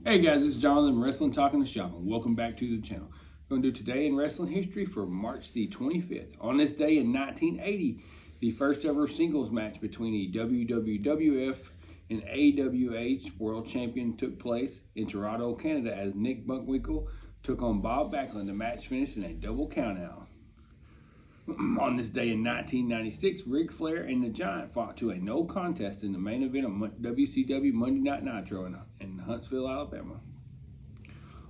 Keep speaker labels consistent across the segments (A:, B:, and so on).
A: Hey guys, this is Jonathan from Wrestling Talking the Shop, and welcome back to the channel. We're going to do today in wrestling history for March the 25th. On this day in 1980, the first ever singles match between a WWF and AWH World Champion took place in Toronto, Canada, as Nick Bunkwinkle took on Bob Backlund. The match finished in a double countout. On this day in 1996, Ric Flair and the Giant fought to a no contest in the main event of WCW Monday Night Nitro in Huntsville, Alabama.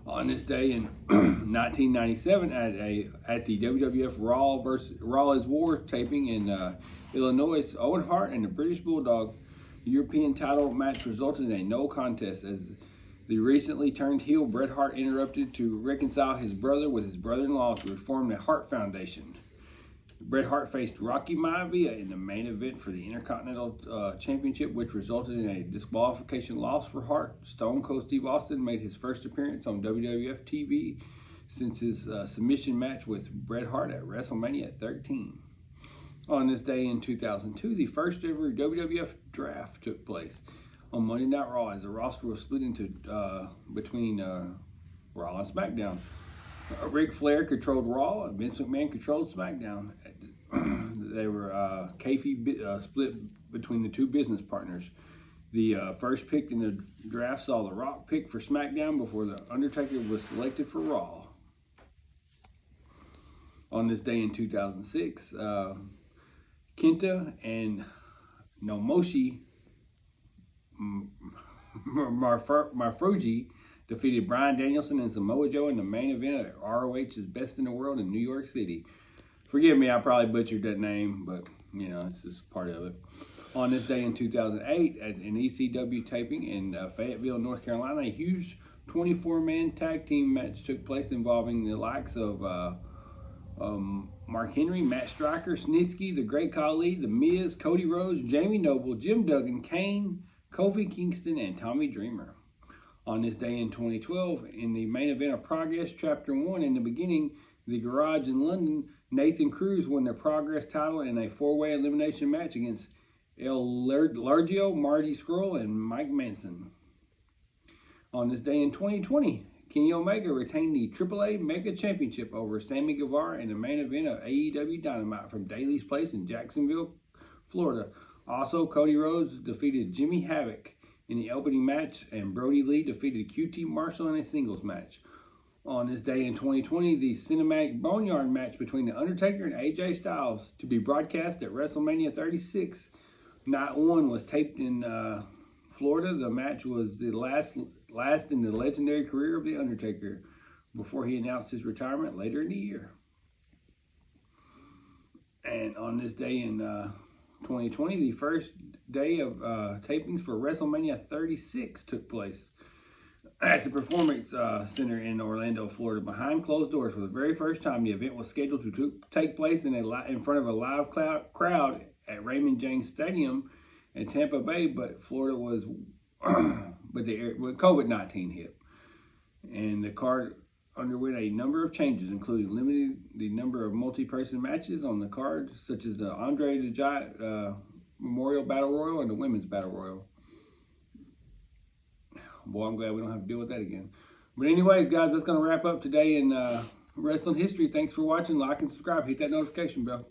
A: On this day in 1997, at the WWF Raw is War taping in Illinois, Owen Hart and the British Bulldog European title match resulted in a no contest as the recently turned heel Bret Hart interrupted to reconcile his brother with his brother-in-law to reform the Hart Foundation. Bret Hart faced Rocky Maivia in the main event for the Intercontinental Championship, which resulted in a disqualification loss for Hart. Stone Cold Steve Austin made his first appearance on WWF TV since his submission match with Bret Hart at WrestleMania 13. On this day in 2002, the first ever WWF draft took place on Monday Night Raw as the roster was split into between Raw and SmackDown. Ric Flair controlled Raw, and Vince McMahon controlled SmackDown. They were kayfabe split between the two business partners. The first pick in the draft saw The Rock pick for SmackDown before The Undertaker was selected for Raw. On this day in 2006, Kenta and Nomoshi Marufuji defeated Bryan Danielson and Samoa Joe in the main event at ROH's Best in the World in New York City. Forgive me, I probably butchered that name, but you know, it's just part of it. On this day in 2008, at an ECW taping in Fayetteville, North Carolina, a huge 24-man tag team match took place involving the likes of Mark Henry, Matt Striker, Snitsky, The Great Khali, The Miz, Cody Rhodes, Jamie Noble, Jim Duggan, Kane, Kofi Kingston, and Tommy Dreamer. On this day in 2012, in the main event of Progress Chapter 1, in the beginning, the Garage in London, Nathan Cruz won the Progress title in a four-way elimination match against El Largio, Marty Scurll, and Mike Manson. On this day in 2020, Kenny Omega retained the AAA Mega Championship over Sammy Guevara in the main event of AEW Dynamite from Daly's Place in Jacksonville, Florida. Also, Cody Rhodes defeated Jimmy Havoc in the opening match, and Brody Lee defeated QT Marshall in a singles match. On this day in 2020, the cinematic Boneyard match between The Undertaker and AJ Styles to be broadcast at WrestleMania 36. Night 1 was taped in Florida. The match was the last in the legendary career of The Undertaker before he announced his retirement later in the year. And on this day in 2020, the first day of tapings for WrestleMania 36 took place at the Performance Center in Orlando, Florida. Behind closed doors for the very first time, the event was scheduled to take place in front of a live crowd at Raymond James Stadium in Tampa Bay, but Florida was, but COVID-19 hit, and the card underwent a number of changes, including limiting the number of multi-person matches on the card, such as the Andre the Giant Memorial Battle Royal and the Women's Battle Royal. Boy, I'm glad we don't have to deal with that again. But anyways, guys, that's going to wrap up today in wrestling history. Thanks for watching. Like and subscribe. Hit that notification bell.